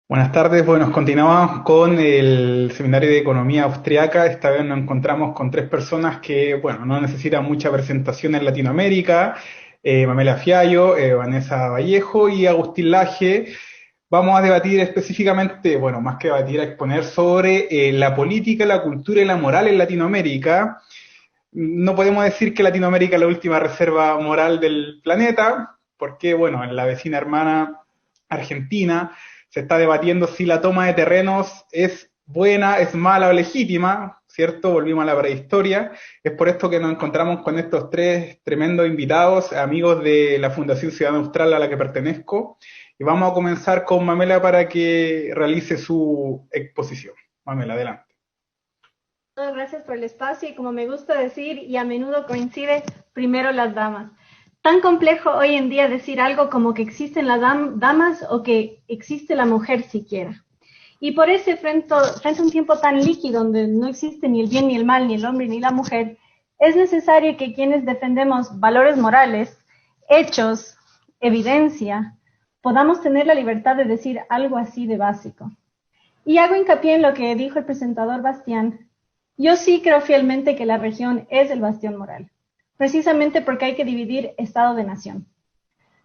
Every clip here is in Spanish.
Buenas tardes, bueno, continuamos con el seminario de economía austriaca. Esta vez nos encontramos con tres personas que, bueno, no necesitan mucha presentación en Latinoamérica. Mamela Fiallo, Vanessa Vallejo y Agustín Laje. Vamos a debatir específicamente, bueno, más que debatir, a exponer sobre la política, la cultura y la moral en Latinoamérica. No podemos decir que Latinoamérica es la última reserva moral del planeta, porque, bueno, en la vecina hermana Argentina se está debatiendo si la toma de terrenos es buena, es mala o legítima, ¿cierto? Volvimos a la prehistoria. Es por esto que nos encontramos con estos tres tremendos invitados, amigos de la Fundación Ciudadana Austral a la que pertenezco. Y vamos a comenzar con Mamela para que realice su exposición. Mamela, adelante. Muchas gracias por el espacio y como me gusta decir y a menudo coincide, primero las damas. Tan complejo hoy en día decir algo como que existen las damas o que existe la mujer siquiera. Y por ese frente a un tiempo tan líquido donde no existe ni el bien ni el mal, ni el hombre ni la mujer, es necesario que quienes defendemos valores morales, hechos, evidencia, podamos tener la libertad de decir algo así de básico. Y hago hincapié en lo que dijo el presentador Bastián. Yo sí creo fielmente que la región es el bastión moral, precisamente porque hay que dividir Estado de nación.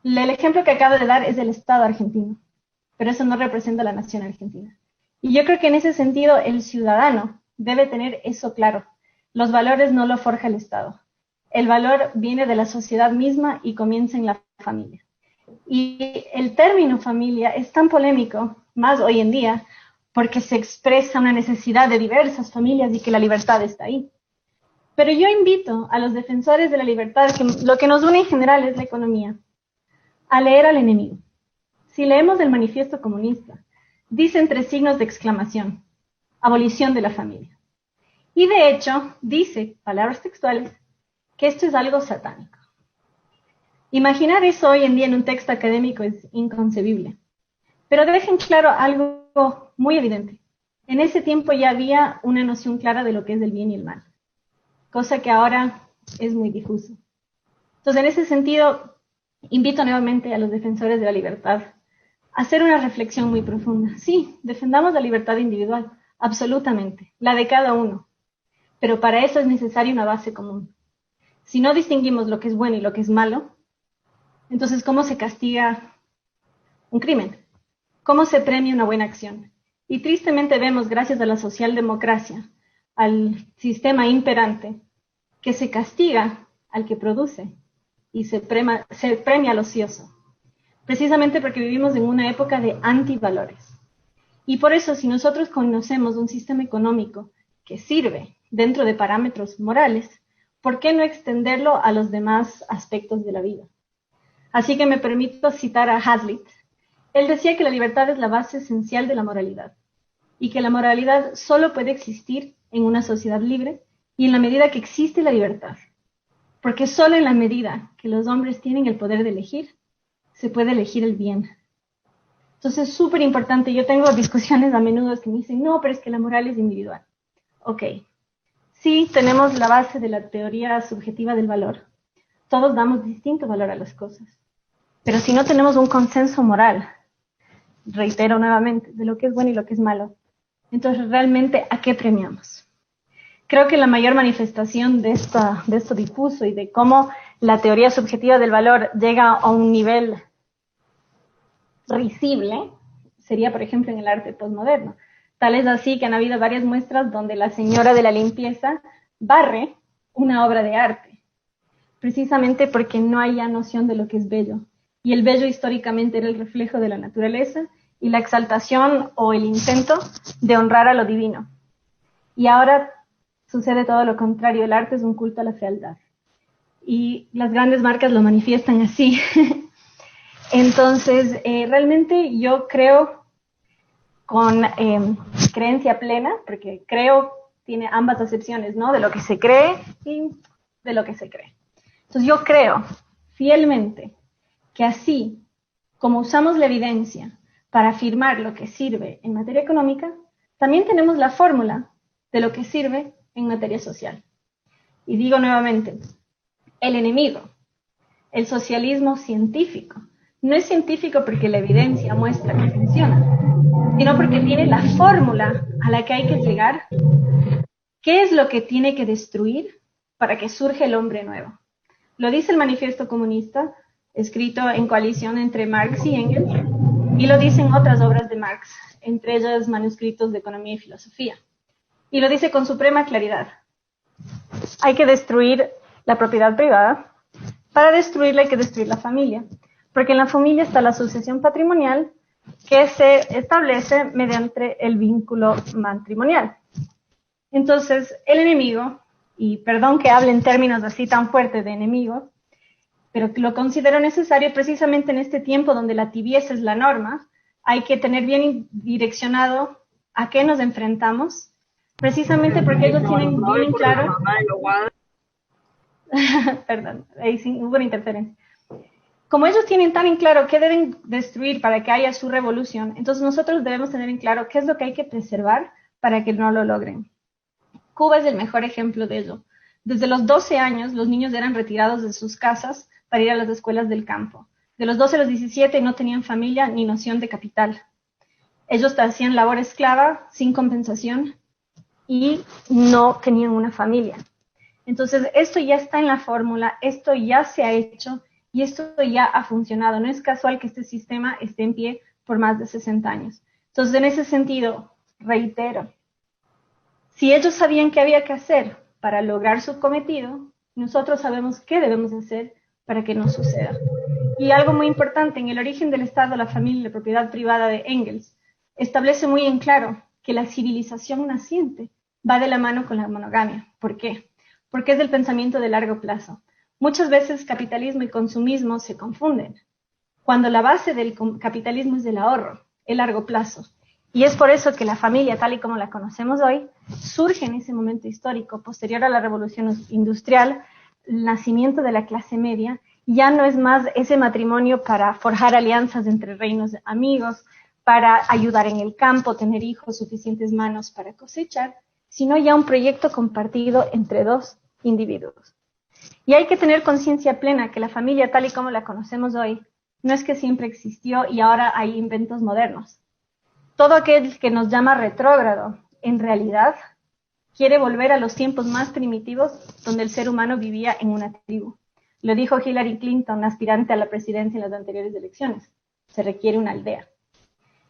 El ejemplo que acabo de dar es del Estado argentino, pero eso no representa la nación argentina. Y yo creo que en ese sentido el ciudadano debe tener eso claro. Los valores no lo forja el Estado. El valor viene de la sociedad misma y comienza en la familia. Y el término familia es tan polémico, más hoy en día, porque se expresa una necesidad de diversas familias y que la libertad está ahí. Pero yo invito a los defensores de la libertad, que lo que nos une en general es la economía, a leer al enemigo. Si leemos el manifiesto comunista, dice entre signos de exclamación, abolición de la familia. Y de hecho, dice, palabras textuales, que esto es algo satánico. Imaginar eso hoy en día en un texto académico es inconcebible. Pero dejen claro algo muy evidente. En ese tiempo ya había una noción clara de lo que es el bien y el mal, cosa que ahora es muy difusa. Entonces, en ese sentido, invito nuevamente a los defensores de la libertad a hacer una reflexión muy profunda. Sí, defendamos la libertad individual, absolutamente, la de cada uno, pero para eso es necesaria una base común. Si no distinguimos lo que es bueno y lo que es malo, entonces, ¿cómo se castiga un crimen? ¿Cómo se premia una buena acción? Y tristemente vemos, gracias a la socialdemocracia, al sistema imperante, que se castiga al que produce y se premia al ocioso, precisamente porque vivimos en una época de antivalores. Y por eso, si nosotros conocemos un sistema económico que sirve dentro de parámetros morales, ¿por qué no extenderlo a los demás aspectos de la vida? Así que me permito citar a Hazlitt. Él decía que la libertad es la base esencial de la moralidad y que la moralidad solo puede existir en una sociedad libre y en la medida que existe la libertad. Porque solo en la medida que los hombres tienen el poder de elegir, se puede elegir el bien. Entonces es súper importante. Yo tengo discusiones a menudo que me dicen, no, pero es que la moral es individual. Ok, sí tenemos la base de la teoría subjetiva del valor. Todos damos distinto valor a las cosas. Pero si no tenemos un consenso moral, reitero nuevamente, de lo que es bueno y lo que es malo, entonces realmente ¿a qué premiamos? Creo que la mayor manifestación de esto difuso y de cómo la teoría subjetiva del valor llega a un nivel risible sería, por ejemplo, en el arte postmoderno. Tal es así que han habido varias muestras donde la señora de la limpieza barre una obra de arte, precisamente porque no hay ya noción de lo que es bello. Y el bello históricamente era el reflejo de la naturaleza y la exaltación o el intento de honrar a lo divino. Y ahora sucede todo lo contrario, el arte es un culto a la fealdad. Y las grandes marcas lo manifiestan así. Entonces, realmente yo creo con creencia plena, porque creo tiene ambas acepciones, ¿no? De lo que se cree y de lo que se cree. Entonces yo creo fielmente que así como usamos la evidencia para afirmar lo que sirve en materia económica, también tenemos la fórmula de lo que sirve en materia social. Y digo nuevamente, el enemigo, el socialismo científico, no es científico porque la evidencia muestra que funciona, sino porque tiene la fórmula a la que hay que llegar. ¿Qué es lo que tiene que destruir para que surja el hombre nuevo? Lo dice el Manifiesto Comunista, escrito en coalición entre Marx y Engels, y lo dicen otras obras de Marx, entre ellas manuscritos de economía y filosofía. Y lo dice con suprema claridad. Hay que destruir la propiedad privada. Para destruirla hay que destruir la familia, porque en la familia está la sucesión patrimonial que se establece mediante el vínculo matrimonial. Entonces, el enemigo, y perdón que hable en términos así tan fuertes de enemigos, pero lo considero necesario precisamente en este tiempo donde la tibieza es la norma, hay que tener bien direccionado a qué nos enfrentamos, precisamente porque ellos tienen bien claro... Perdón, ahí sí hubo una interferencia. Como ellos tienen tan en claro qué deben destruir para que haya su revolución, entonces nosotros debemos tener en claro qué es lo que hay que preservar para que no lo logren. Cuba es el mejor ejemplo de ello. Desde los 12 años, los niños eran retirados de sus casas para ir a las escuelas del campo. De los 12 a los 17 no tenían familia ni noción de capital. Ellos hacían labor esclava sin compensación y no tenían una familia. Entonces, esto ya está en la fórmula, esto ya se ha hecho y esto ya ha funcionado. No es casual que este sistema esté en pie por más de 60 años. Entonces, en ese sentido, reitero, si ellos sabían qué había que hacer para lograr su cometido, nosotros sabemos qué debemos hacer para que no suceda. Y algo muy importante, en el origen del Estado, la familia y la propiedad privada de Engels, establece muy en claro que la civilización naciente va de la mano con la monogamia. ¿Por qué? Porque es del pensamiento de largo plazo. Muchas veces capitalismo y consumismo se confunden, cuando la base del capitalismo es el ahorro, el largo plazo. Y es por eso que la familia, tal y como la conocemos hoy, surge en ese momento histórico, posterior a la revolución industrial, el nacimiento de la clase media. Ya no es más ese matrimonio para forjar alianzas entre reinos amigos, para ayudar en el campo, tener hijos, suficientes manos para cosechar, sino ya un proyecto compartido entre dos individuos. Y hay que tener conciencia plena que la familia, tal y como la conocemos hoy, no es que siempre existió y ahora hay inventos modernos. Todo aquel que nos llama retrógrado, en realidad, quiere volver a los tiempos más primitivos donde el ser humano vivía en una tribu. Lo dijo Hillary Clinton, aspirante a la presidencia en las anteriores elecciones. Se requiere una aldea.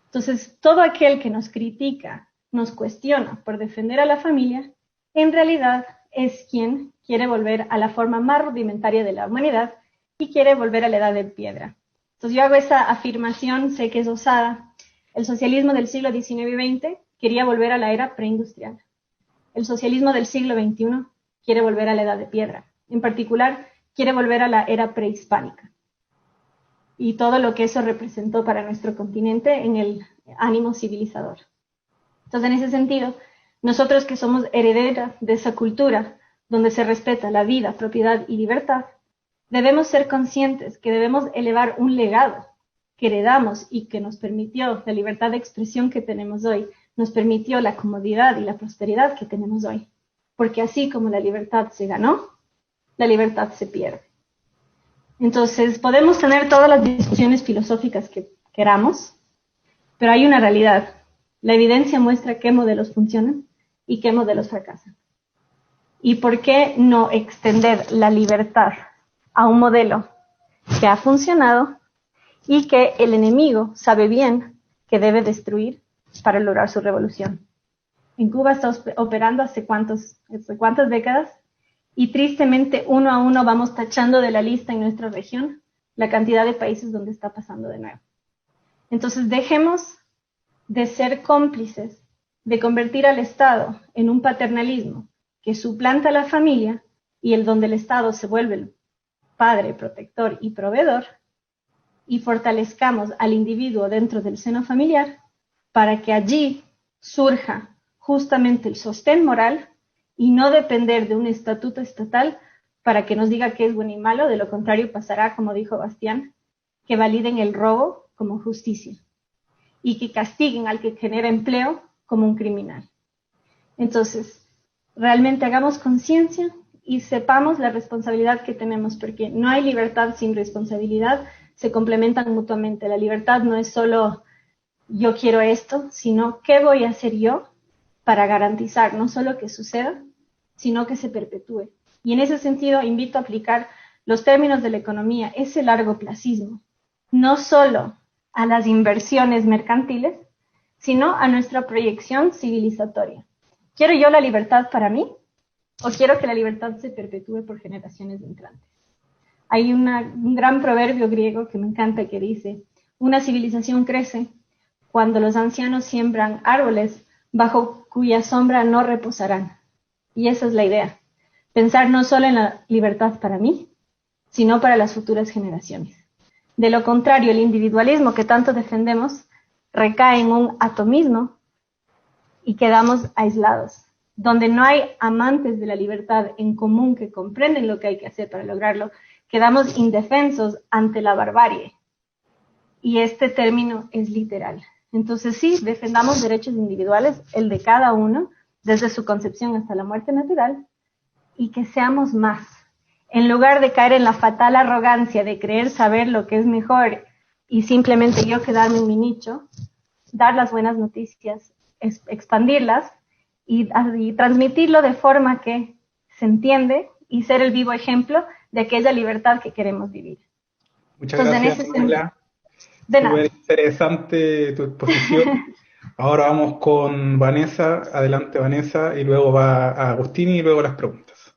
Entonces, todo aquel que nos critica, nos cuestiona por defender a la familia, en realidad es quien quiere volver a la forma más rudimentaria de la humanidad y quiere volver a la edad de piedra. Entonces yo hago esa afirmación, sé que es osada. El socialismo del siglo XIX y XX quería volver a la era preindustrial. El socialismo del siglo XXI quiere volver a la edad de piedra. En particular, quiere volver a la era prehispánica. Y todo lo que eso representó para nuestro continente en el ánimo civilizador. Entonces, en ese sentido, nosotros que somos herederas de esa cultura donde se respeta la vida, propiedad y libertad, debemos ser conscientes que debemos elevar un legado que heredamos y que nos permitió la libertad de expresión que tenemos hoy, nos permitió la comodidad y la prosperidad que tenemos hoy. Porque así como la libertad se ganó, la libertad se pierde. Entonces, podemos tener todas las discusiones filosóficas que queramos, pero hay una realidad. La evidencia muestra qué modelos funcionan y qué modelos fracasan. ¿Y por qué no extender la libertad a un modelo que ha funcionado y que el enemigo sabe bien que debe destruir para lograr su revolución? En Cuba está operando hace cuántas décadas y tristemente uno a uno vamos tachando de la lista en nuestra región la cantidad de países donde está pasando de nuevo. Entonces dejemos de ser cómplices, de convertir al Estado en un paternalismo que suplanta a la familia y donde el Estado se vuelve el padre, protector y proveedor, y fortalezcamos al individuo dentro del seno familiar para que allí surja justamente el sostén moral y no depender de un estatuto estatal para que nos diga qué es bueno y malo. De lo contrario pasará, como dijo Bastián, que validen el robo como justicia y que castiguen al que genera empleo como un criminal. Entonces, realmente hagamos conciencia y sepamos la responsabilidad que tenemos, porque no hay libertad sin responsabilidad, se complementan mutuamente. La libertad no es solo yo quiero esto, sino qué voy a hacer yo para garantizar no solo que suceda, sino que se perpetúe. Y en ese sentido invito a aplicar los términos de la economía, ese largoplacismo, no solo a las inversiones mercantiles, sino a nuestra proyección civilizatoria. ¿Quiero yo la libertad para mí o quiero que la libertad se perpetúe por generaciones entrantes? Hay un gran proverbio griego que me encanta que dice, una civilización crece cuando los ancianos siembran árboles bajo cuya sombra no reposarán. Y esa es la idea, pensar no solo en la libertad para mí, sino para las futuras generaciones. De lo contrario, el individualismo que tanto defendemos recae en un atomismo y quedamos aislados, donde no hay amantes de la libertad en común que comprenden lo que hay que hacer para lograrlo, quedamos indefensos ante la barbarie. Y este término es literal. Entonces sí, defendamos derechos individuales, el de cada uno, desde su concepción hasta la muerte natural, y que seamos más. En lugar de caer en la fatal arrogancia de creer saber lo que es mejor y simplemente yo quedarme en mi nicho, dar las buenas noticias, expandirlas y transmitirlo de forma que se entiende y ser el vivo ejemplo de aquella libertad que queremos vivir. Muchas gracias, Pamela. De nada. Súper interesante tu exposición. Ahora vamos con Vanessa. Adelante, Vanessa, y luego va a Agustín y luego las preguntas.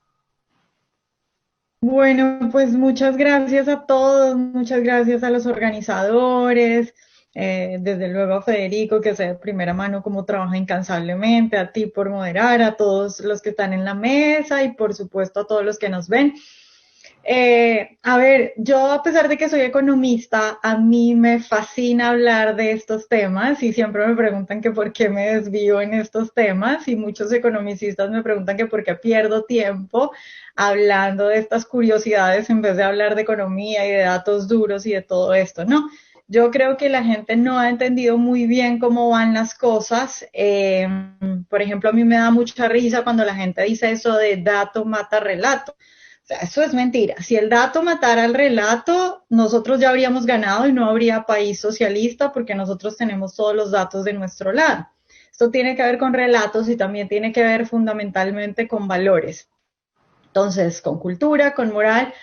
Bueno, pues muchas gracias a todos, muchas gracias a los organizadores, desde luego a Federico, que sé de primera mano cómo trabaja incansablemente, a ti por moderar, a todos los que están en la mesa y por supuesto a todos los que nos ven. A ver, yo a pesar de que soy economista, a mí me fascina hablar de estos temas y siempre me preguntan que por qué me desvío en estos temas y muchos economicistas me preguntan que por qué pierdo tiempo hablando de estas curiosidades en vez de hablar de economía y de datos duros y de todo esto, ¿no? Yo creo que la gente no ha entendido muy bien cómo van las cosas. Por ejemplo, a mí me da mucha risa cuando la gente dice eso de dato mata relato. O sea, eso es mentira. Si el dato matara al relato, nosotros ya habríamos ganado y no habría país socialista porque nosotros tenemos todos los datos de nuestro lado. Esto tiene que ver con relatos y también tiene que ver fundamentalmente con valores. Entonces, con cultura, con moral,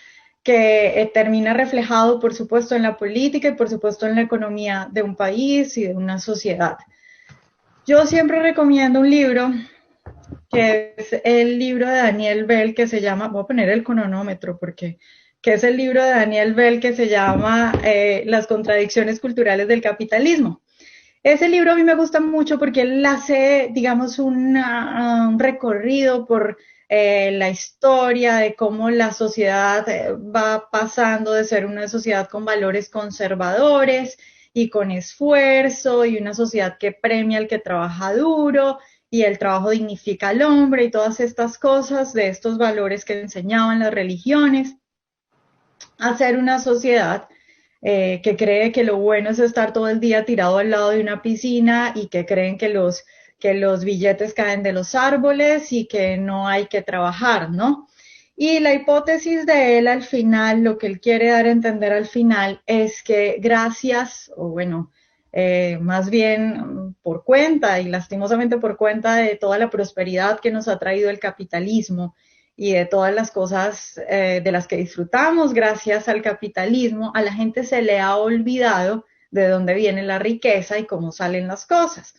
que termina reflejado, por supuesto, en la política y, por supuesto, en la economía de un país y de una sociedad. Yo siempre recomiendo un libro que es el libro de Daniel Bell que se llama, voy a poner el cronómetro porque, que es el libro de Daniel Bell que se llama Las contradicciones culturales del capitalismo. Ese libro a mí me gusta mucho porque él hace, digamos, un recorrido por la historia de cómo la sociedad va pasando de ser una sociedad con valores conservadores y con esfuerzo y una sociedad que premia al que trabaja duro y el trabajo dignifica al hombre y todas estas cosas de estos valores que enseñaban las religiones, a ser una sociedad que cree que lo bueno es estar todo el día tirado al lado de una piscina y que creen que los billetes caen de los árboles y que no hay que trabajar, ¿no? Y la hipótesis de él al final, lo que él quiere dar a entender al final es que gracias, o bueno, más bien por cuenta y lastimosamente por cuenta de toda la prosperidad que nos ha traído el capitalismo y de todas las cosas de las que disfrutamos gracias al capitalismo, a la gente se le ha olvidado de dónde viene la riqueza y cómo salen las cosas.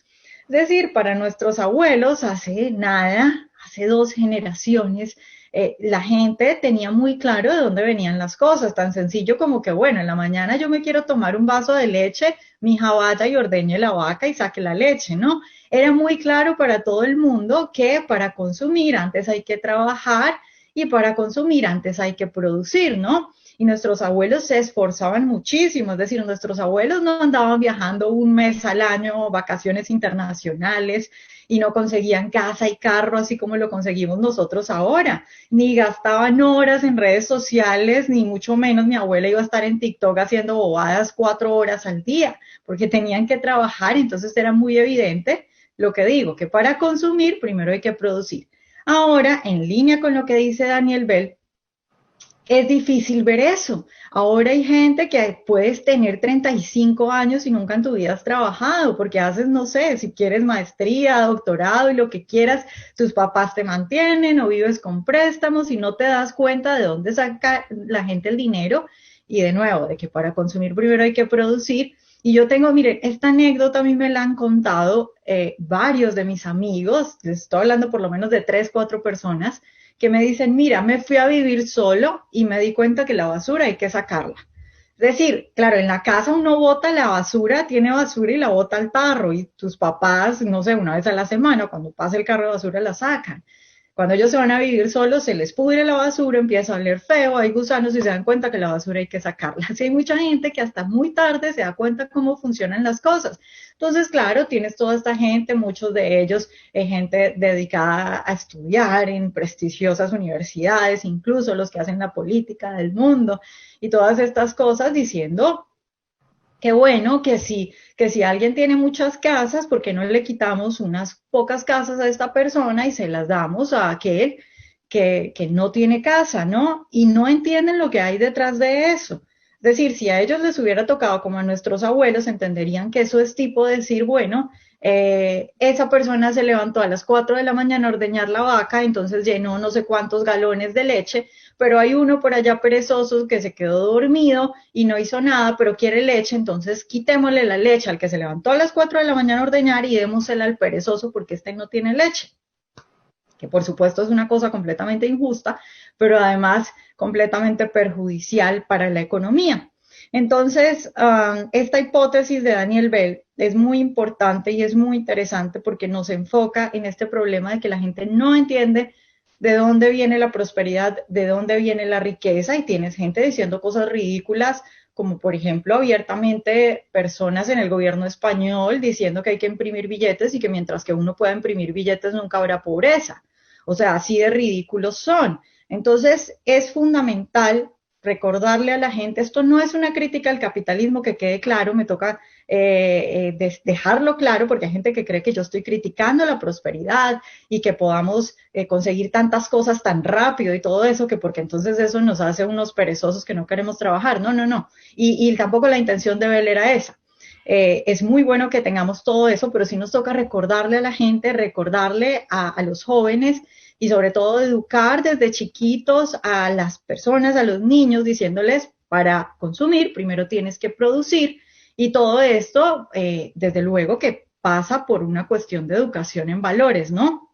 Es decir, para nuestros abuelos hace nada, hace 2 generaciones, la gente tenía muy claro de dónde venían las cosas, tan sencillo como que, bueno, en la mañana yo me quiero tomar un vaso de leche, mija vaya y ordeñe la vaca y saque la leche, ¿no? Era muy claro para todo el mundo que para consumir antes hay que trabajar y para consumir antes hay que producir, ¿no? Y nuestros abuelos se esforzaban muchísimo, es decir, nuestros abuelos no andaban viajando un mes al año, vacaciones internacionales, y no conseguían casa y carro así como lo conseguimos nosotros ahora, ni gastaban horas en redes sociales, ni mucho menos mi abuela iba a estar en TikTok haciendo bobadas 4 horas al día, porque tenían que trabajar, entonces era muy evidente lo que digo, que para consumir primero hay que producir. Ahora, en línea con lo que dice Daniel Bell, es difícil ver eso. Ahora hay gente que puedes tener 35 años y nunca en tu vida has trabajado, porque haces, no sé, si quieres maestría, doctorado y lo que quieras, tus papás te mantienen o vives con préstamos y no te das cuenta de dónde saca la gente el dinero y de nuevo, de que para consumir primero hay que producir. Y yo tengo, miren, esta anécdota a mí me la han contado varios de mis amigos, les estoy hablando por lo menos de 3, 4 personas, que me dicen, mira, me fui a vivir solo y me di cuenta que la basura hay que sacarla. Es decir, claro, en la casa uno bota la basura, tiene basura y la bota al tarro y tus papás, no sé, una vez a la semana, cuando pasa el carro de basura, la sacan. Cuando ellos se van a vivir solos, se les pudre la basura, empieza a oler feo, hay gusanos y se dan cuenta que la basura hay que sacarla. Así hay mucha gente que hasta muy tarde se da cuenta cómo funcionan las cosas. Entonces, claro, tienes toda esta gente, muchos de ellos, gente dedicada a estudiar en prestigiosas universidades, incluso los que hacen la política del mundo y todas estas cosas diciendo, qué bueno que si alguien tiene muchas casas, ¿por qué no le quitamos unas pocas casas a esta persona y se las damos a aquel que no tiene casa, ¿no? Y no entienden lo que hay detrás de eso. Es decir, si a ellos les hubiera tocado como a nuestros abuelos, entenderían que eso es tipo de decir, bueno, esa persona se levantó a las 4 de la mañana a ordeñar la vaca, entonces llenó no sé cuántos galones de leche, pero hay uno por allá perezoso que se quedó dormido y no hizo nada, pero quiere leche, entonces quitémosle la leche al que se levantó a las 4 de la mañana a ordeñar y démosela al perezoso porque este no tiene leche, que por supuesto es una cosa completamente injusta, pero además completamente perjudicial para la economía. Entonces, esta hipótesis de Daniel Bell es muy importante y es muy interesante porque nos enfoca en este problema de que la gente no entiende de dónde viene la prosperidad, de dónde viene la riqueza, y tienes gente diciendo cosas ridículas, como por ejemplo abiertamente personas en el gobierno español diciendo que hay que imprimir billetes y que mientras que uno pueda imprimir billetes nunca habrá pobreza. O sea, así de ridículos son. Entonces, es fundamental recordarle a la gente, esto no es una crítica al capitalismo, que quede claro, me toca dejarlo claro, porque hay gente que cree que yo estoy criticando la prosperidad y que podamos conseguir tantas cosas tan rápido y todo eso, que porque entonces eso nos hace unos perezosos que no queremos trabajar. No, no, no. Y tampoco la intención de Bell era esa. Es muy bueno que tengamos todo eso, pero sí nos toca recordarle a la gente, recordarle a los jóvenes y sobre todo educar desde chiquitos a las personas, a los niños, diciéndoles, para consumir, primero tienes que producir, y todo esto, desde luego que pasa por una cuestión de educación en valores, ¿no?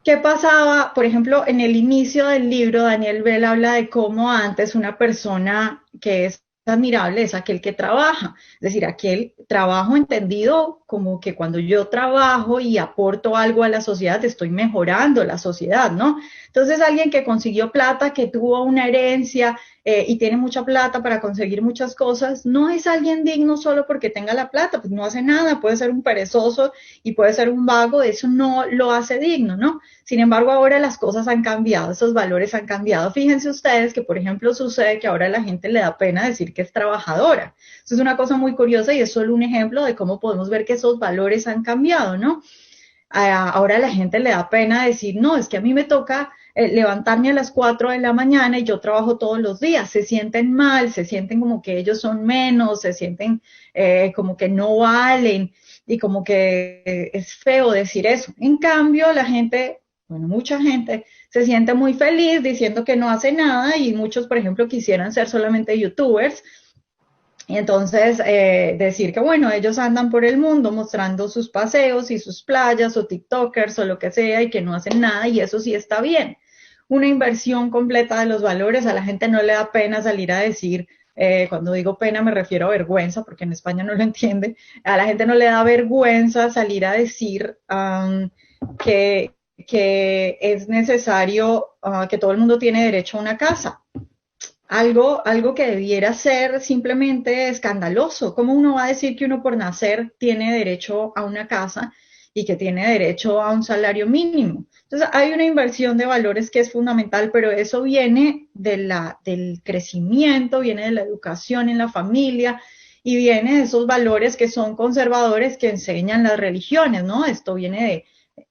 ¿Qué pasaba? Por ejemplo, en el inicio del libro, Daniel Bell habla de cómo antes una persona que es admirable es aquel que trabaja, es decir, aquel trabajo entendido como que cuando yo trabajo y aporto algo a la sociedad, estoy mejorando la sociedad, ¿no? Entonces, alguien que consiguió plata, que tuvo una herencia y tiene mucha plata para conseguir muchas cosas, no es alguien digno solo porque tenga la plata, pues no hace nada, puede ser un perezoso y puede ser un vago, eso no lo hace digno, ¿no? Sin embargo, ahora las cosas han cambiado, esos valores han cambiado. Fíjense ustedes que, por ejemplo, sucede que ahora a la gente le da pena decir que es trabajadora. Eso es una cosa muy curiosa y es solo un ejemplo de cómo podemos ver que esos valores han cambiado, ¿no? Ahora a la gente le da pena decir, no, es que a mí me toca levantarme a las 4 de la mañana y yo trabajo todos los días. Se sienten mal, se sienten como que ellos son menos, se sienten como que no valen y como que es feo decir eso. En cambio, la gente, bueno, mucha gente se siente muy feliz diciendo que no hace nada y muchos, por ejemplo, quisieran ser solamente youtubers. Y entonces decir que, bueno, ellos andan por el mundo mostrando sus paseos y sus playas o TikTokers o lo que sea y que no hacen nada y eso sí está bien. Una inversión completa de los valores, a la gente no le da pena salir a decir, cuando digo pena me refiero a vergüenza, porque en España no lo entiende, a la gente no le da vergüenza salir a decir que es necesario, que todo el mundo tiene derecho a una casa. Algo que debiera ser simplemente escandaloso. ¿Cómo uno va a decir que uno por nacer tiene derecho a una casa y que tiene derecho a un salario mínimo? Entonces hay una inversión de valores que es fundamental, pero eso viene del crecimiento, viene de la educación en la familia y viene de esos valores que son conservadores que enseñan las religiones, ¿no? Esto viene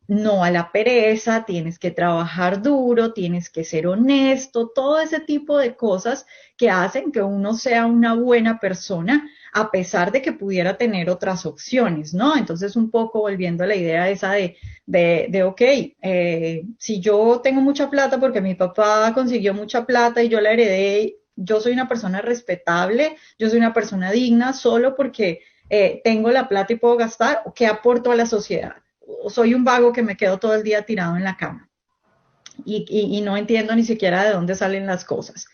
no a la pereza, tienes que trabajar duro, tienes que ser honesto, todo ese tipo de cosas que hacen que uno sea una buena persona a pesar de que pudiera tener otras opciones, ¿no? Entonces, un poco volviendo a la idea esa ok, si yo tengo mucha plata porque mi papá consiguió mucha plata y yo la heredé, yo soy una persona respetable, yo soy una persona digna solo porque tengo la plata y puedo gastar, ¿qué aporto a la sociedad? O soy un vago que me quedo todo el día tirado en la cama y no entiendo ni siquiera de dónde salen las cosas.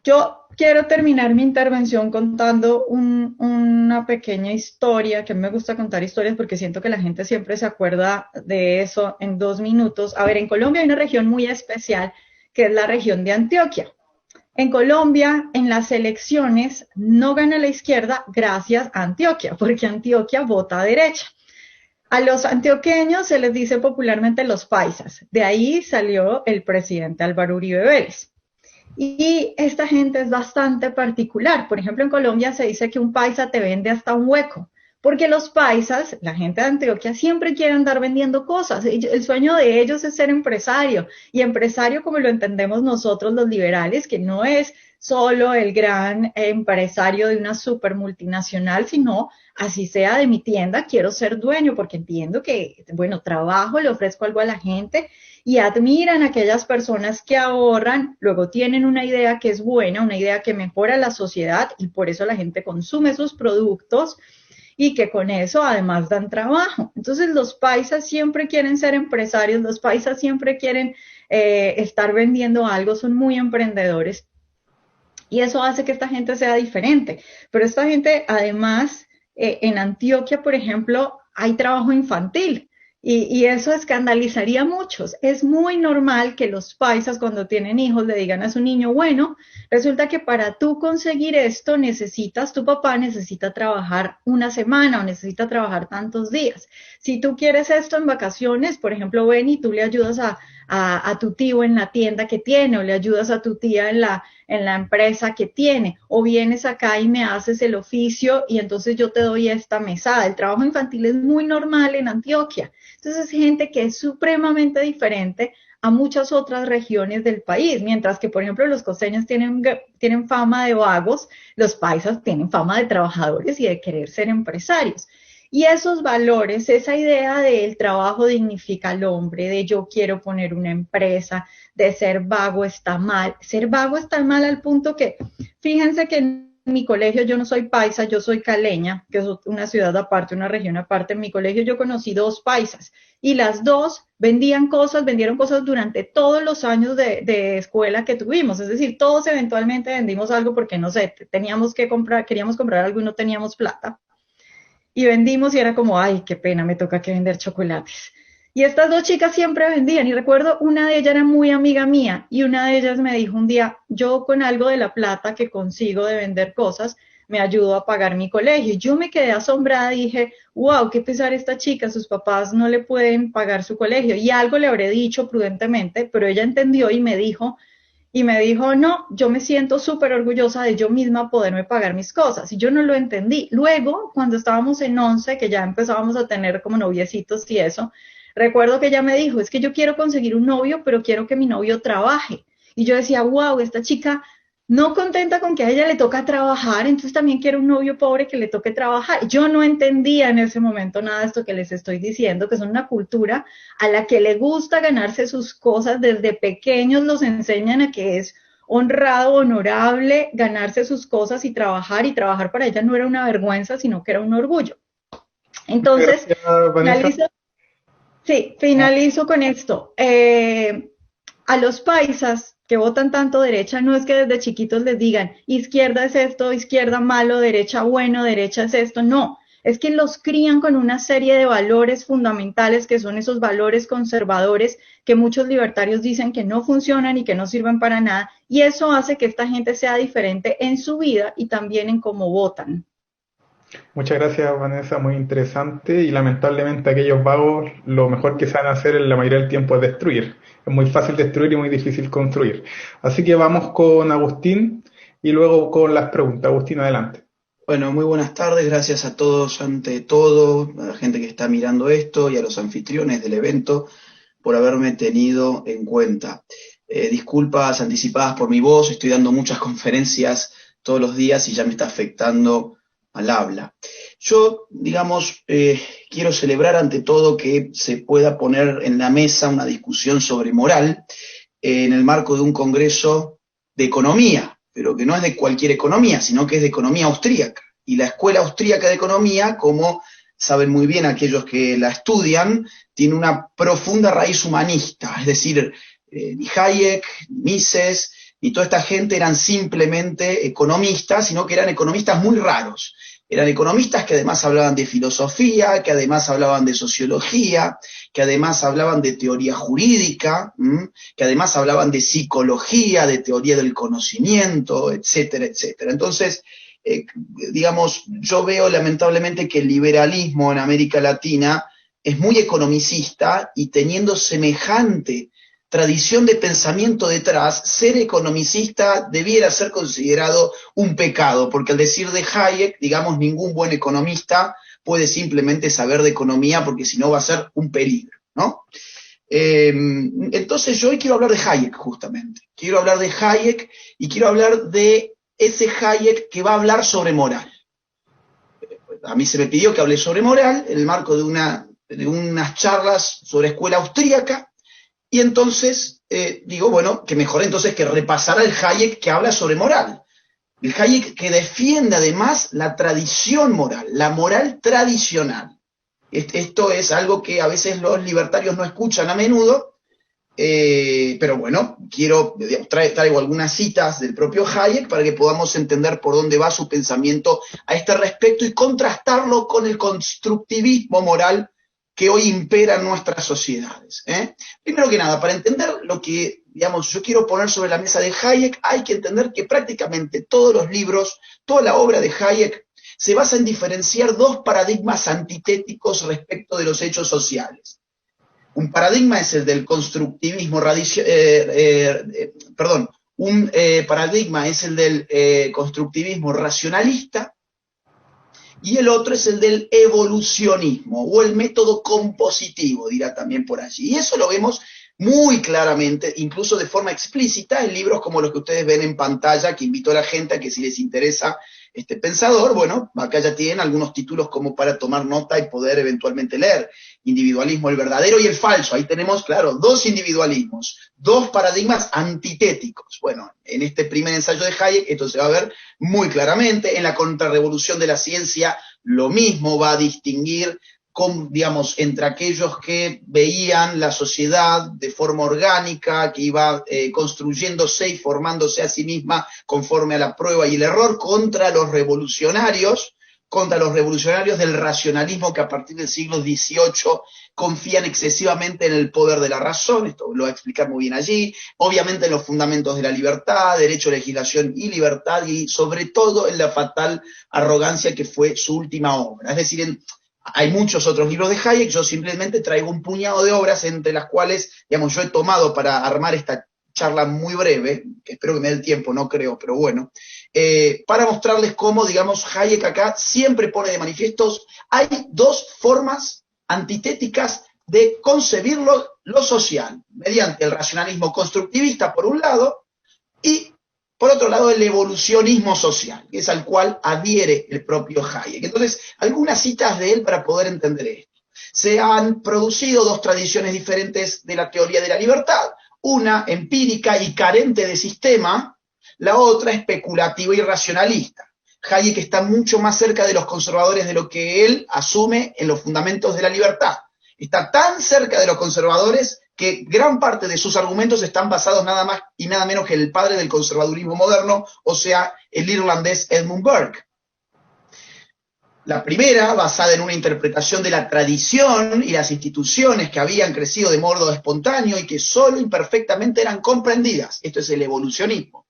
Yo quiero terminar mi intervención contando una pequeña historia, que me gusta contar historias porque siento que la gente siempre se acuerda de eso en 2 minutos. A ver, en Colombia hay una región muy especial que es la región de Antioquia. En Colombia, en las elecciones, no gana la izquierda gracias a Antioquia, porque Antioquia vota a derecha. A los antioqueños se les dice popularmente los paisas. De ahí salió el presidente Álvaro Uribe Vélez. Y esta gente es bastante particular. Por ejemplo, en Colombia se dice que un paisa te vende hasta un hueco, porque los paisas, la gente de Antioquia, siempre quiere andar vendiendo cosas. El sueño de ellos es ser empresario, y empresario como lo entendemos nosotros los liberales, que no es solo el gran empresario de una super multinacional, sino así sea de mi tienda, quiero ser dueño porque entiendo que, bueno, trabajo, le ofrezco algo a la gente y admiran a aquellas personas que ahorran, luego tienen una idea que es buena, una idea que mejora la sociedad y por eso la gente consume sus productos y que con eso además dan trabajo. Entonces los paisas siempre quieren ser empresarios, los paisas siempre quieren estar vendiendo algo, son muy emprendedores y eso hace que esta gente sea diferente. Pero esta gente además, en Antioquia, por ejemplo, hay trabajo infantil. Y eso escandalizaría a muchos. Es muy normal que los paisas cuando tienen hijos le digan a su niño, bueno, resulta que para tú conseguir esto necesitas, tu papá necesita trabajar una semana o necesita trabajar tantos días. Si tú quieres esto en vacaciones, por ejemplo, ven y tú le ayudas a tu tío en la tienda que tiene o le ayudas a tu tía en la empresa que tiene, o vienes acá y me haces el oficio y entonces yo te doy esta mesada. El trabajo infantil es muy normal en Antioquia. Entonces es gente que es supremamente diferente a muchas otras regiones del país, mientras que, por ejemplo, los costeños tienen fama de vagos, los paisas tienen fama de trabajadores y de querer ser empresarios. Y esos valores, esa idea del trabajo dignifica al hombre, de yo quiero poner una empresa, de ser vago está mal. Ser vago está mal al punto que, fíjense que en mi colegio yo no soy paisa, yo soy caleña, que es una ciudad aparte, una región aparte. En mi colegio yo conocí 2 paisas y las 2 vendieron cosas durante todos los años de escuela que tuvimos. Es decir, todos eventualmente vendimos algo porque, no sé, queríamos comprar algo y no teníamos plata. Y vendimos y era como, ay, qué pena, me toca que vender chocolates. Y estas 2 chicas siempre vendían y recuerdo una de ellas era muy amiga mía y una de ellas me dijo un día, yo con algo de la plata que consigo de vender cosas me ayudo a pagar mi colegio. Y yo me quedé asombrada y dije, wow, qué pesar esta chica, sus papás no le pueden pagar su colegio. Y algo le habré dicho prudentemente, pero ella entendió y me dijo, no, yo me siento súper orgullosa de yo misma poderme pagar mis cosas. Y yo no lo entendí. Luego, cuando estábamos en 11, que ya empezábamos a tener como noviecitos y eso, recuerdo que ella me dijo, es que yo quiero conseguir un novio, pero quiero que mi novio trabaje. Y yo decía, wow, esta chica no contenta con que a ella le toca trabajar, entonces también quiere un novio pobre que le toque trabajar. Yo no entendía en ese momento nada de esto que les estoy diciendo, que es una cultura a la que le gusta ganarse sus cosas. Desde pequeños los enseñan a que es honrado, honorable ganarse sus cosas y trabajar para ella no era una vergüenza, sino que era un orgullo. Entonces, Gracias, Vanessa. finalizo con esto. A los paisas que votan tanto derecha, no es que desde chiquitos les digan izquierda es esto, izquierda malo, derecha bueno, derecha es esto, no. Es que los crían con una serie de valores fundamentales que son esos valores conservadores que muchos libertarios dicen que no funcionan y que no sirven para nada, y eso hace que esta gente sea diferente en su vida y también en cómo votan. Muchas gracias, Vanessa, muy interesante. Y lamentablemente aquellos vagos, lo mejor que saben hacer en la mayoría del tiempo es destruir. Es muy fácil destruir y muy difícil construir. Así que vamos con Agustín y luego con las preguntas. Agustín, adelante. Bueno, muy buenas tardes, gracias a todos, ante todo, a la gente que está mirando esto y a los anfitriones del evento por haberme tenido en cuenta. Disculpas anticipadas por mi voz, estoy dando muchas conferencias todos los días y ya me está afectando al habla. Yo, digamos, quiero celebrar ante todo que se pueda poner en la mesa una discusión sobre moral en el marco de un congreso de economía, pero que no es de cualquier economía, sino que es de economía austríaca. Y la Escuela Austríaca de Economía, como saben muy bien aquellos que la estudian, tiene una profunda raíz humanista, es decir, ni Hayek, ni Mises, ni toda esta gente eran simplemente economistas, sino que eran economistas muy raros. Eran economistas que además hablaban de filosofía, que además hablaban de sociología, que además hablaban de teoría jurídica, que además hablaban de psicología, de teoría del conocimiento, etcétera, etcétera. Entonces, digamos, yo veo lamentablemente que el liberalismo en América Latina es muy economicista y teniendo semejante tradición de pensamiento detrás, ser economicista debiera ser considerado un pecado, porque al decir de Hayek, digamos, ningún buen economista puede simplemente saber de economía, porque si no va a ser un peligro, ¿no? Entonces yo hoy quiero hablar de Hayek, justamente. Quiero hablar de Hayek y quiero hablar de ese Hayek que va a hablar sobre moral. A mí se me pidió que hable sobre moral en el marco de unas charlas sobre escuela austríaca, y entonces digo, bueno, que mejor entonces que repasar al Hayek que habla sobre moral. El Hayek que defiende además la tradición moral, la moral tradicional. Esto es algo que a veces los libertarios no escuchan a menudo, pero bueno, traigo algunas citas del propio Hayek para que podamos entender por dónde va su pensamiento a este respecto y contrastarlo con el constructivismo moral que hoy impera en nuestras sociedades. Primero que nada, para entender lo que, digamos, yo quiero poner sobre la mesa de Hayek, hay que entender que prácticamente todos los libros, toda la obra de Hayek, se basa en diferenciar dos paradigmas antitéticos respecto de los hechos sociales. Un paradigma es el del constructivismo paradigma es el del constructivismo racionalista, y el otro es el del evolucionismo, o el método compositivo, dirá también por allí. Y eso lo vemos muy claramente, incluso de forma explícita, en libros como los que ustedes ven en pantalla, que invito a la gente a que si les interesa este pensador, bueno, acá ya tienen algunos títulos como para tomar nota y poder eventualmente leer. Individualismo, el verdadero y el falso. Ahí tenemos, claro, dos individualismos, dos paradigmas antitéticos. Bueno, en este primer ensayo de Hayek esto se va a ver muy claramente. En la contrarrevolución de la ciencia, lo mismo, va a distinguir digamos, entre aquellos que veían la sociedad de forma orgánica, que iba construyéndose y formándose a sí misma conforme a la prueba y el error, contra los revolucionarios del racionalismo que a partir del siglo XVIII confían excesivamente en el poder de la razón. Esto lo va a explicar muy bien allí, obviamente en los fundamentos de la libertad, derecho, legislación y libertad, y sobre todo en la fatal arrogancia que fue su última obra. Es decir, hay muchos otros libros de Hayek, yo simplemente traigo un puñado de obras entre las cuales, digamos, yo he tomado para armar esta charla muy breve, que espero que me dé el tiempo, no creo, pero bueno, para mostrarles cómo, digamos, Hayek acá siempre pone de manifiestos, hay dos formas antitéticas de concebir lo social, mediante el racionalismo constructivista por un lado, y por otro lado, el evolucionismo social, que es al cual adhiere el propio Hayek. Entonces, algunas citas de él para poder entender esto. Se han producido dos tradiciones diferentes de la teoría de la libertad. Una empírica y carente de sistema, la otra especulativa y racionalista. Hayek está mucho más cerca de los conservadores de lo que él asume en los fundamentos de la libertad. Está tan cerca de los conservadores que gran parte de sus argumentos están basados nada más y nada menos que el padre del conservadurismo moderno, o sea, el irlandés Edmund Burke. La primera, basada en una interpretación de la tradición y las instituciones que habían crecido de modo espontáneo y que solo imperfectamente eran comprendidas. Esto es el evolucionismo,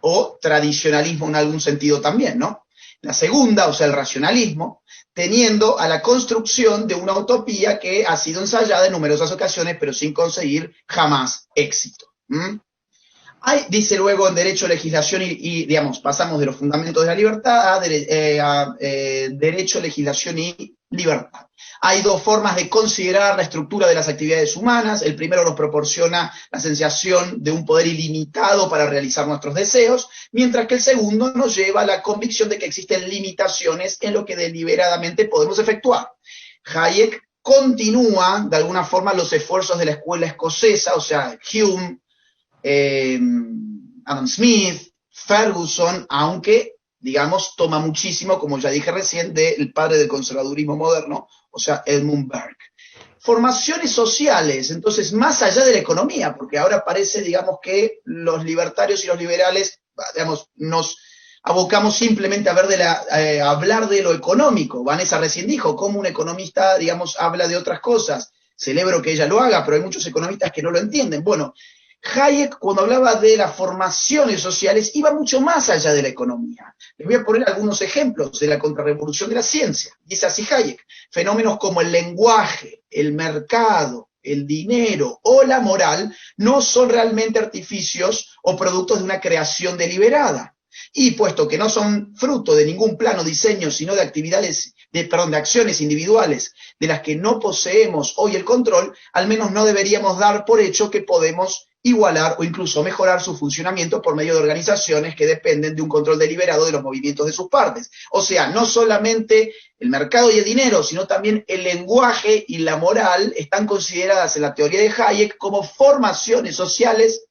o tradicionalismo en algún sentido también, ¿no? La segunda, o sea, el racionalismo, teniendo a la construcción de una utopía que ha sido ensayada en numerosas ocasiones, pero sin conseguir jamás éxito. Dice luego en Derecho, Legislación digamos, pasamos de los fundamentos de la libertad a Derecho, Legislación y Libertad. Hay dos formas de considerar la estructura de las actividades humanas. El primero nos proporciona la sensación de un poder ilimitado para realizar nuestros deseos, mientras que el segundo nos lleva a la convicción de que existen limitaciones en lo que deliberadamente podemos efectuar. Hayek continúa, de alguna forma, los esfuerzos de la escuela escocesa, o sea, Hume, Adam Smith, Ferguson, aunque, digamos, toma muchísimo, como ya dije recién, del padre del conservadurismo moderno, o sea, Edmund Burke. Formaciones sociales, entonces, más allá de la economía, porque ahora parece, digamos, que los libertarios y los liberales, digamos, nos abocamos simplemente a hablar de lo económico. Vanessa recién dijo, cómo un economista, digamos, habla de otras cosas. Celebro que ella lo haga, pero hay muchos economistas que no lo entienden. Bueno, Hayek, cuando hablaba de las formaciones sociales, iba mucho más allá de la economía. Les voy a poner algunos ejemplos de la contrarrevolución de la ciencia. Dice así Hayek: fenómenos como el lenguaje, el mercado, el dinero o la moral no son realmente artificios o productos de una creación deliberada. Y puesto que no son fruto de ningún plano diseño, sino de de acciones individuales de las que no poseemos hoy el control, al menos no deberíamos dar por hecho que podemos igualar o incluso mejorar su funcionamiento por medio de organizaciones que dependen de un control deliberado de los movimientos de sus partes. O sea, no solamente el mercado y el dinero, sino también el lenguaje y la moral están consideradas en la teoría de Hayek como formaciones sociales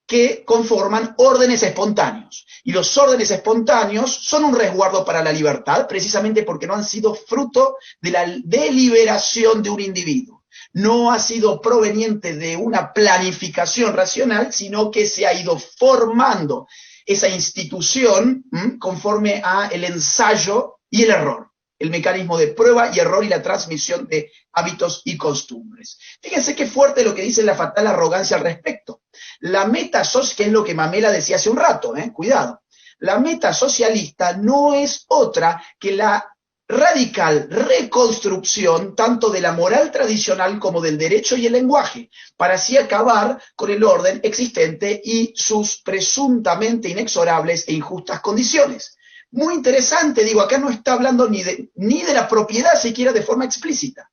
que conforman órdenes espontáneos. Y los órdenes espontáneos son un resguardo para la libertad, precisamente porque no han sido fruto de la deliberación de un individuo. No ha sido proveniente de una planificación racional, sino que se ha ido formando esa institución conforme a el ensayo y el error, el mecanismo de prueba y error y la transmisión de hábitos y costumbres. Fíjense qué fuerte lo que dice la fatal arrogancia al respecto. La meta social, que es lo que Mamela decía hace un rato, cuidado, la meta socialista no es otra que la radical reconstrucción tanto de la moral tradicional como del derecho y el lenguaje, para así acabar con el orden existente y sus presuntamente inexorables e injustas condiciones. Muy interesante, digo, acá no está hablando ni de la propiedad siquiera de forma explícita,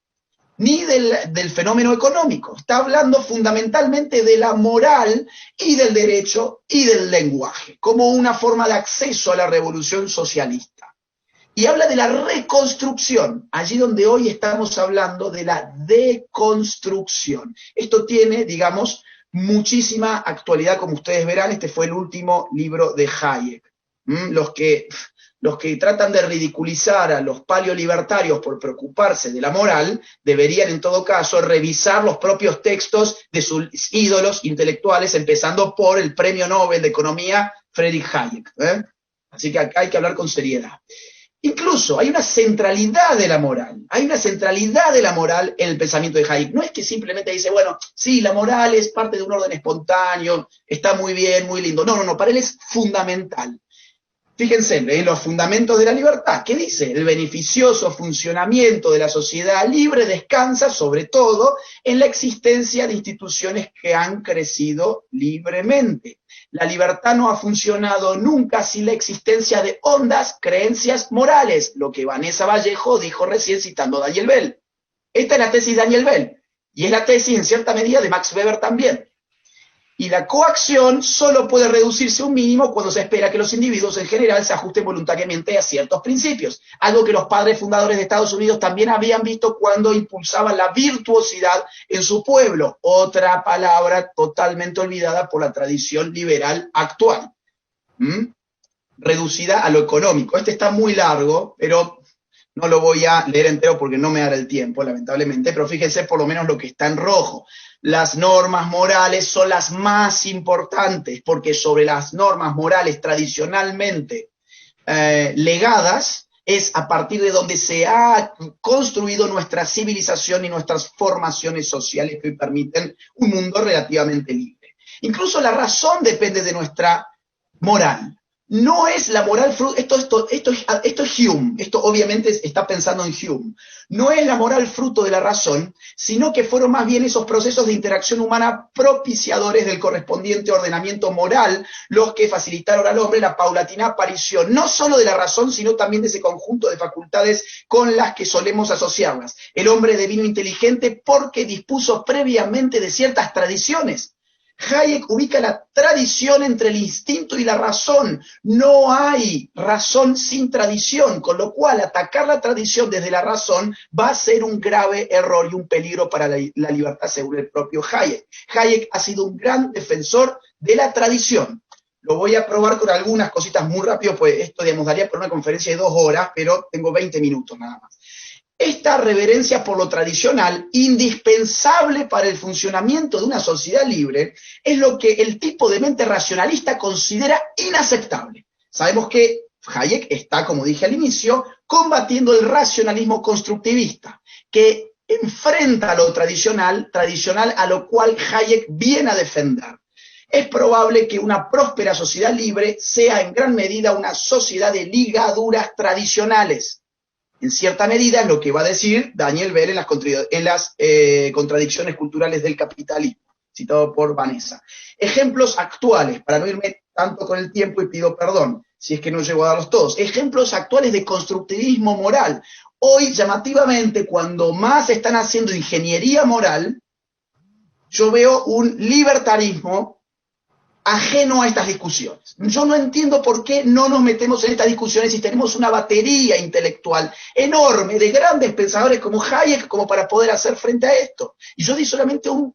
ni del fenómeno económico, está hablando fundamentalmente de la moral y del derecho y del lenguaje, como una forma de acceso a la revolución socialista. Y habla de la reconstrucción, allí donde hoy estamos hablando de la deconstrucción. Esto tiene, digamos, muchísima actualidad, como ustedes verán. Este fue el último libro de Hayek. Los que tratan de ridiculizar a los paleolibertarios por preocuparse de la moral, deberían en todo caso revisar los propios textos de sus ídolos intelectuales, empezando por el premio Nobel de Economía, Friedrich Hayek. Así que acá hay que hablar con seriedad. Incluso hay una centralidad de la moral, en el pensamiento de Hayek. No es que simplemente dice, bueno, sí, la moral es parte de un orden espontáneo, está muy bien, muy lindo. No, para él es fundamental. Fíjense en los fundamentos de la libertad. ¿Qué dice? El beneficioso funcionamiento de la sociedad libre descansa sobre todo en la existencia de instituciones que han crecido libremente. La libertad no ha funcionado nunca sin la existencia de hondas creencias morales, lo que Vanessa Vallejo dijo recién citando a Daniel Bell. Esta es la tesis de Daniel Bell, y es la tesis en cierta medida de Max Weber también. Y la coacción solo puede reducirse a un mínimo cuando se espera que los individuos en general se ajusten voluntariamente a ciertos principios, algo que los padres fundadores de Estados Unidos también habían visto cuando impulsaban la virtuosidad en su pueblo, otra palabra totalmente olvidada por la tradición liberal actual, reducida a lo económico. Este está muy largo, pero no lo voy a leer entero porque no me dará el tiempo, lamentablemente, pero fíjense por lo menos lo que está en rojo. Las normas morales son las más importantes, porque sobre las normas morales tradicionalmente legadas es a partir de donde se ha construido nuestra civilización y nuestras formaciones sociales que hoy permiten un mundo relativamente libre. Incluso la razón depende de nuestra moral. no es la moral fruto, esto es Hume, esto obviamente está pensando en Hume, no es la moral fruto de la razón, sino que fueron más bien esos procesos de interacción humana propiciadores del correspondiente ordenamiento moral los que facilitaron al hombre la paulatina aparición, no solo de la razón, sino también de ese conjunto de facultades con las que solemos asociarlas. El hombre devino inteligente porque dispuso previamente de ciertas tradiciones. Hayek ubica la tradición entre el instinto y la razón. No hay razón sin tradición, con lo cual atacar la tradición desde la razón va a ser un grave error y un peligro para la libertad, según el propio Hayek. Hayek ha sido un gran defensor de la tradición. Lo voy a probar con algunas cositas muy rápido, pues esto, digamos, daría por una conferencia de 2 horas, pero tengo 20 minutos nada más. Esta reverencia por lo tradicional, indispensable para el funcionamiento de una sociedad libre, es lo que el tipo de mente racionalista considera inaceptable. Sabemos que Hayek está, como dije al inicio, combatiendo el racionalismo constructivista, que enfrenta lo tradicional a lo cual Hayek viene a defender. Es probable que una próspera sociedad libre sea en gran medida una sociedad de ligaduras tradicionales. En cierta medida es lo que va a decir Daniel Bell en las contradicciones culturales del capitalismo, citado por Vanessa. Ejemplos actuales, para no irme tanto con el tiempo y pido perdón, si es que no llego a darlos todos. Ejemplos actuales de constructivismo moral. Hoy, llamativamente, cuando más están haciendo ingeniería moral, yo veo un libertarismo ajeno a estas discusiones. Yo no entiendo por qué no nos metemos en estas discusiones si tenemos una batería intelectual enorme de grandes pensadores como Hayek como para poder hacer frente a esto. Y yo di solamente un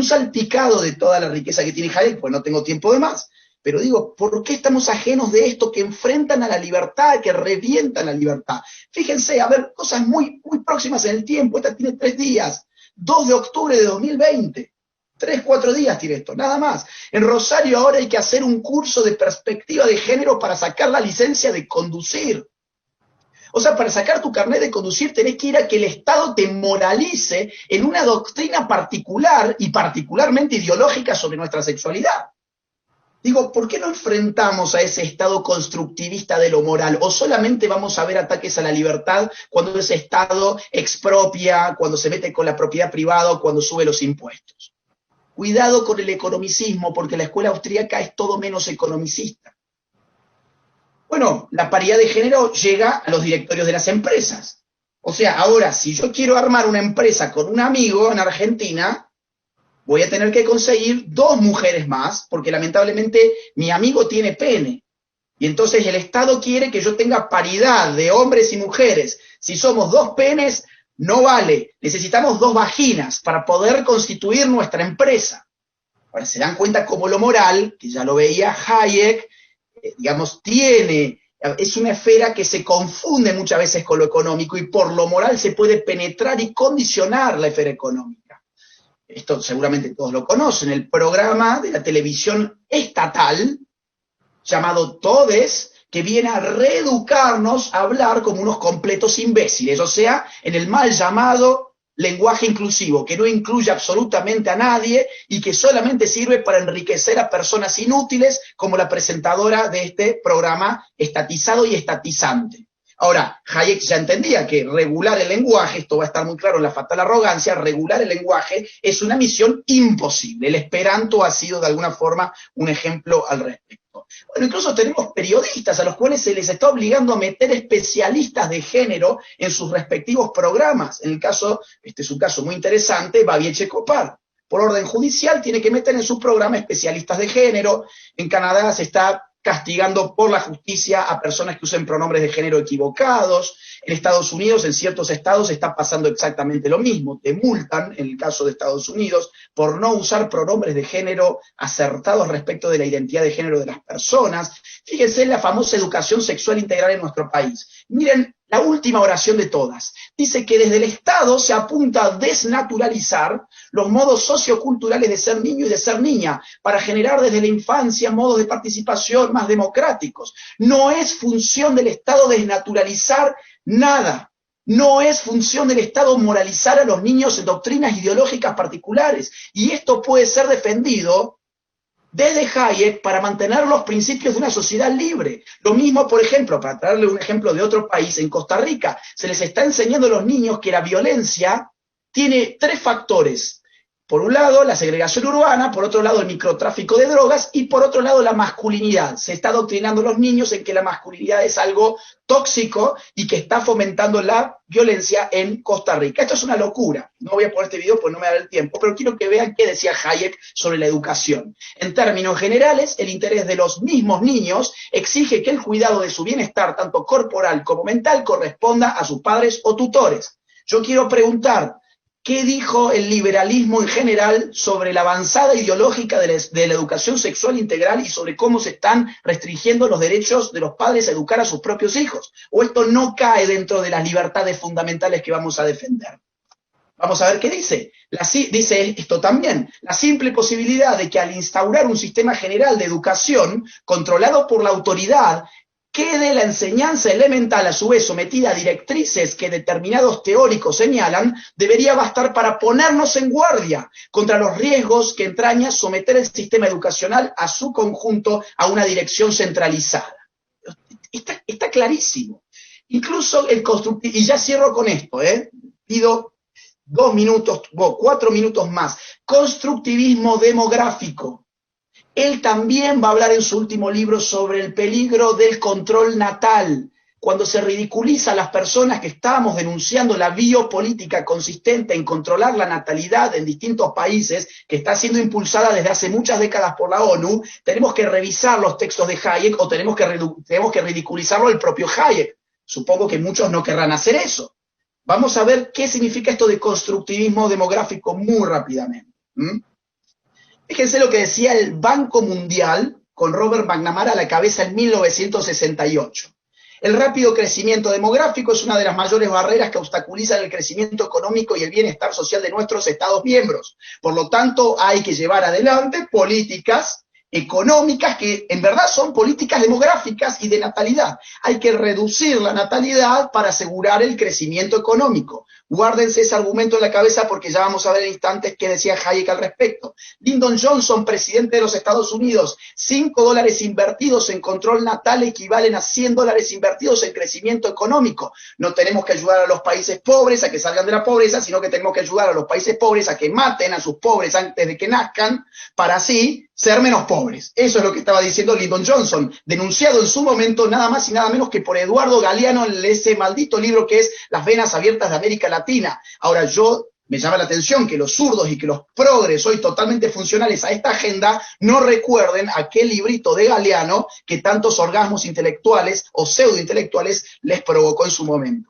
salpicado de toda la riqueza que tiene Hayek, pues no tengo tiempo de más. Pero digo, ¿por qué estamos ajenos de esto que enfrentan a la libertad, que revientan la libertad? Fíjense, a ver, cosas muy, muy próximas en el tiempo. Esta tiene 3 días. 2 de octubre de 2020. 3, 4 días tiene esto, nada más. En Rosario ahora hay que hacer un curso de perspectiva de género para sacar la licencia de conducir. O sea, para sacar tu carnet de conducir tenés que ir a que el Estado te moralice en una doctrina particular y particularmente ideológica sobre nuestra sexualidad. Digo, ¿por qué no enfrentamos a ese Estado constructivista de lo moral? ¿O solamente vamos a ver ataques a la libertad cuando ese Estado expropia, cuando se mete con la propiedad privada o cuando sube los impuestos? Cuidado con el economicismo, porque la escuela austríaca es todo menos economicista. Bueno, la paridad de género llega a los directorios de las empresas. O sea, ahora, si yo quiero armar una empresa con un amigo en Argentina, voy a tener que conseguir 2 mujeres más, porque lamentablemente mi amigo tiene pene. Y entonces el Estado quiere que yo tenga paridad de hombres y mujeres. Si somos 2 penes, no vale, necesitamos 2 vaginas para poder constituir nuestra empresa. Ahora, se dan cuenta cómo lo moral, que ya lo veía Hayek, digamos, es una esfera que se confunde muchas veces con lo económico y por lo moral se puede penetrar y condicionar la esfera económica. Esto seguramente todos lo conocen, el programa de la televisión estatal, llamado Todes, que viene a reeducarnos a hablar como unos completos imbéciles, o sea, en el mal llamado lenguaje inclusivo, que no incluye absolutamente a nadie y que solamente sirve para enriquecer a personas inútiles como la presentadora de este programa estatizado y estatizante. Ahora, Hayek ya entendía que regular el lenguaje, esto va a estar muy claro en La fatal arrogancia, regular el lenguaje es una misión imposible. El Esperanto ha sido de alguna forma un ejemplo al respecto. Bueno, incluso tenemos periodistas a los cuales se les está obligando a meter especialistas de género en sus respectivos programas. En el caso, este es un caso muy interesante, Babi Echecopar. Por orden judicial tiene que meter en su programa especialistas de género. En Canadá se está castigando por la justicia a personas que usen pronombres de género equivocados. En Estados Unidos, en ciertos estados, está pasando exactamente lo mismo. Te multan, en el caso de Estados Unidos, por no usar pronombres de género acertados respecto de la identidad de género de las personas. Fíjense en la famosa educación sexual integral en nuestro país. Miren la última oración de todas. Dice que desde el Estado se apunta a desnaturalizar los modos socioculturales de ser niño y de ser niña, para generar desde la infancia modos de participación más democráticos. No es función del Estado desnaturalizar nada. No es función del Estado moralizar a los niños en doctrinas ideológicas particulares. Y esto puede ser defendido desde Hayek para mantener los principios de una sociedad libre. Lo mismo, por ejemplo, para traerle un ejemplo de otro país, en Costa Rica, se les está enseñando a los niños que la violencia tiene 3 factores. Por un lado, la segregación urbana, por otro lado, el microtráfico de drogas y por otro lado, la masculinidad. Se está adoctrinando a los niños en que la masculinidad es algo tóxico y que está fomentando la violencia en Costa Rica. Esto es una locura. No voy a poner este video porque no me da el tiempo, pero quiero que vean qué decía Hayek sobre la educación. En términos generales, el interés de los mismos niños exige que el cuidado de su bienestar, tanto corporal como mental, corresponda a sus padres o tutores. Yo quiero preguntar, ¿qué dijo el liberalismo en general sobre la avanzada ideológica de la educación sexual integral y sobre cómo se están restringiendo los derechos de los padres a educar a sus propios hijos? ¿O esto no cae dentro de las libertades fundamentales que vamos a defender? Vamos a ver qué dice. Dice esto también. La simple posibilidad de que al instaurar un sistema general de educación controlado por la autoridad, quede la enseñanza elemental a su vez sometida a directrices que determinados teóricos señalan, debería bastar para ponernos en guardia contra los riesgos que entraña someter el sistema educacional a su conjunto a una dirección centralizada. Está clarísimo. Incluso el constructivismo, y ya cierro con esto, pido 2 minutos, 4 minutos más. Constructivismo demográfico. Él también va a hablar en su último libro sobre el peligro del control natal, cuando se ridiculiza a las personas que estábamos denunciando la biopolítica consistente en controlar la natalidad en distintos países, que está siendo impulsada desde hace muchas décadas por la ONU. Tenemos que revisar los textos de Hayek o tenemos que ridiculizarlo el propio Hayek. Supongo que muchos no querrán hacer eso. Vamos a ver qué significa esto de constructivismo demográfico muy rápidamente. Fíjense lo que decía el Banco Mundial con Robert McNamara a la cabeza en 1968. El rápido crecimiento demográfico es una de las mayores barreras que obstaculizan el crecimiento económico y el bienestar social de nuestros Estados miembros. Por lo tanto, hay que llevar adelante políticas económicas que en verdad son políticas demográficas y de natalidad. Hay que reducir la natalidad para asegurar el crecimiento económico. Guárdense ese argumento en la cabeza porque ya vamos a ver en instantes qué decía Hayek al respecto. Lyndon Johnson, presidente de los Estados Unidos, $5 invertidos en control natal equivalen a $100 invertidos en crecimiento económico. No tenemos que ayudar a los países pobres a que salgan de la pobreza, sino que tenemos que ayudar a los países pobres a que maten a sus pobres antes de que nazcan, para así ser menos pobres. Eso es lo que estaba diciendo Lyndon Johnson, denunciado en su momento nada más y nada menos que por Eduardo Galeano en ese maldito libro que es Las venas abiertas de América Latina. Ahora me llama la atención que los zurdos y que los progres hoy totalmente funcionales a esta agenda no recuerden aquel librito de Galeano que tantos orgasmos intelectuales o pseudointelectuales les provocó en su momento.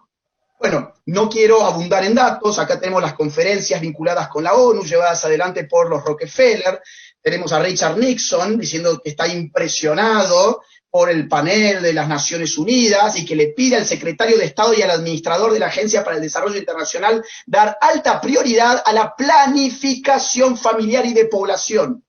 Bueno, no quiero abundar en datos. Acá tenemos las conferencias vinculadas con la ONU, llevadas adelante por los Rockefeller. Tenemos a Richard Nixon diciendo que está impresionado por el panel de las Naciones Unidas y que le pide al secretario de Estado y al administrador de la Agencia para el Desarrollo Internacional dar alta prioridad a la planificación familiar y de población.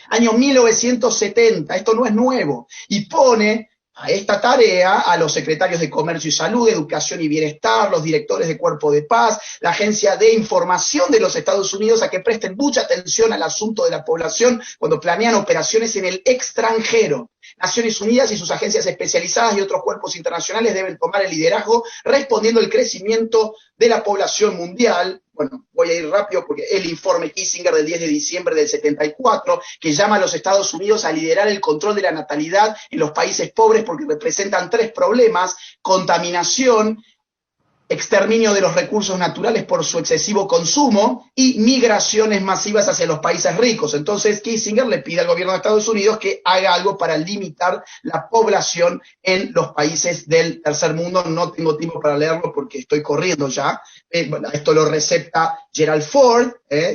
Año 1970, esto no es nuevo, y pone a esta tarea a los secretarios de Comercio y Salud, Educación y Bienestar, los directores de Cuerpo de Paz, la Agencia de Información de los Estados Unidos, a que presten mucha atención al asunto de la población cuando planean operaciones en el extranjero. Naciones Unidas y sus agencias especializadas y otros cuerpos internacionales deben tomar el liderazgo respondiendo al crecimiento de la población mundial. Bueno, voy a ir rápido porque el informe Kissinger del 10 de diciembre del 74, que llama a los Estados Unidos a liderar el control de la natalidad en los países pobres porque representan 3 problemas: contaminación, exterminio de los recursos naturales por su excesivo consumo y migraciones masivas hacia los países ricos. Entonces Kissinger le pide al gobierno de Estados Unidos que haga algo para limitar la población en los países del tercer mundo. No tengo tiempo para leerlo porque estoy corriendo ya. Bueno, esto lo recepta Gerald Ford,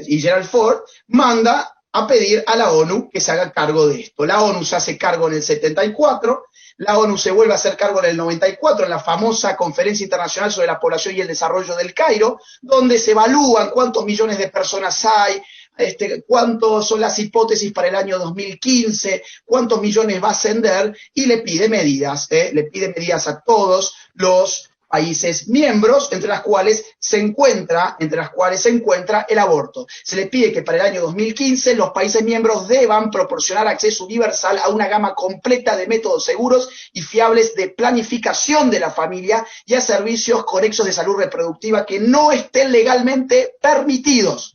y Gerald Ford manda a pedir a la ONU que se haga cargo de esto. La ONU se hace cargo en el 74, la ONU se vuelve a hacer cargo en el 94, en la famosa Conferencia Internacional sobre la Población y el Desarrollo del Cairo, donde se evalúan cuántos millones de personas hay, cuántos son las hipótesis para el año 2015, cuántos millones va a ascender, y le pide medidas a todos los países miembros, entre las cuales se encuentra el aborto. Se les pide que para el año 2015 los países miembros deban proporcionar acceso universal a una gama completa de métodos seguros y fiables de planificación de la familia y a servicios conexos de salud reproductiva que no estén legalmente permitidos.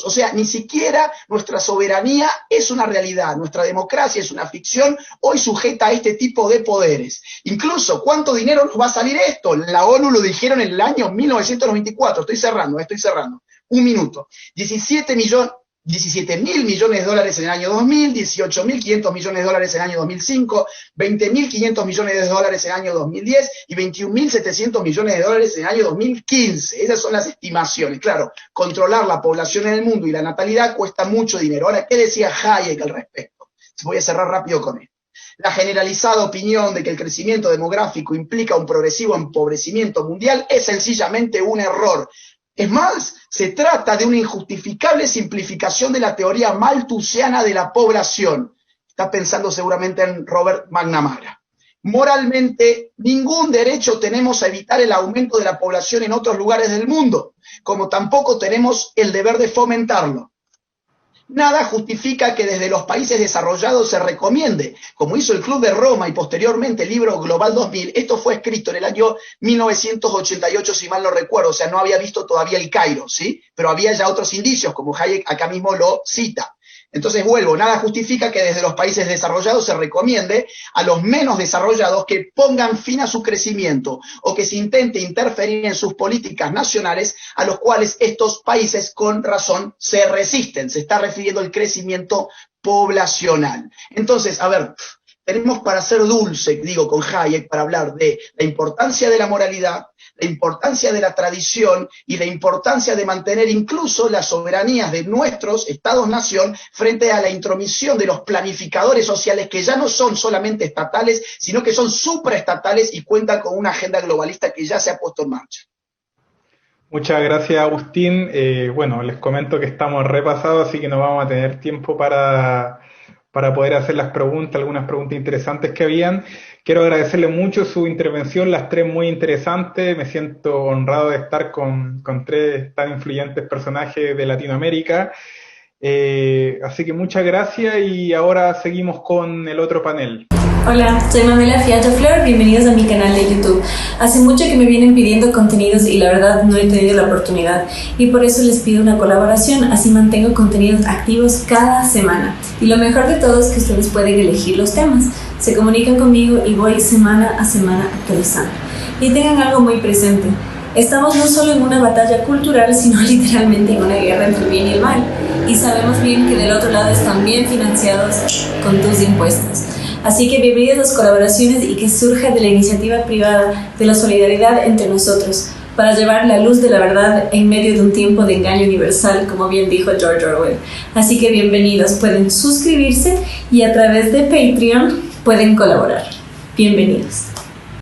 O sea, ni siquiera nuestra soberanía es una realidad, nuestra democracia es una ficción hoy sujeta a este tipo de poderes. Incluso, ¿cuánto dinero nos va a salir esto? La ONU lo dijeron en el año 1994, estoy cerrando, un minuto. 17.000 millones de dólares en el año 2000, 18.500 millones de dólares en el año 2005, 20.500 millones de dólares en el año 2010 y 21.700 millones de dólares en el año 2015. Esas son las estimaciones. Claro, controlar la población en el mundo y la natalidad cuesta mucho dinero. Ahora, ¿qué decía Hayek al respecto? Voy a cerrar rápido con esto. La generalizada opinión de que el crecimiento demográfico implica un progresivo empobrecimiento mundial es sencillamente un error. Es más, se trata de una injustificable simplificación de la teoría malthusiana de la población. Está pensando seguramente en Robert McNamara. Moralmente, ningún derecho tenemos a evitar el aumento de la población en otros lugares del mundo, como tampoco tenemos el deber de fomentarlo. Nada justifica que desde los países desarrollados se recomiende, como hizo el Club de Roma y posteriormente el libro Global 2000, esto fue escrito en el año 1988, si mal no recuerdo, o sea, no había visto todavía el Cairo, ¿sí? Pero había ya otros indicios, como Hayek acá mismo lo cita. Entonces vuelvo, nada justifica que desde los países desarrollados se recomiende a los menos desarrollados que pongan fin a su crecimiento o que se intente interferir en sus políticas nacionales a los cuales estos países con razón se resisten. Se está refiriendo al crecimiento poblacional. Entonces, a ver, tenemos para ser dulce, digo con Hayek, para hablar de la importancia de la moralidad, la importancia de la tradición y la importancia de mantener incluso las soberanías de nuestros estados-nación frente a la intromisión de los planificadores sociales que ya no son solamente estatales, sino que son supraestatales y cuentan con una agenda globalista que ya se ha puesto en marcha. Muchas gracias, Agustín. Bueno, les comento que estamos repasados, así que no vamos a tener tiempo para poder hacer las preguntas, algunas preguntas interesantes que habían. Quiero agradecerle mucho su intervención, las tres muy interesantes. Me siento honrado de estar con tres tan influyentes personajes de Latinoamérica. Así que muchas gracias y ahora seguimos con el otro panel. Hola, soy Mamela Fiallo Flor, bienvenidos a mi canal de YouTube. Hace mucho que me vienen pidiendo contenidos y la verdad no he tenido la oportunidad y por eso les pido una colaboración, así mantengo contenidos activos cada semana. Y lo mejor de todo es que ustedes pueden elegir los temas, se comunican conmigo y voy semana a semana actualizando. Y tengan algo muy presente, estamos no solo en una batalla cultural, sino literalmente en una guerra entre el bien y el mal. Y sabemos bien que del otro lado están bien financiados con tus impuestos. Así que bienvenidos a las colaboraciones y que surja de la iniciativa privada, de la solidaridad entre nosotros, para llevar la luz de la verdad en medio de un tiempo de engaño universal, como bien dijo George Orwell. Así que bienvenidos, pueden suscribirse y a través de Patreon pueden colaborar. Bienvenidos.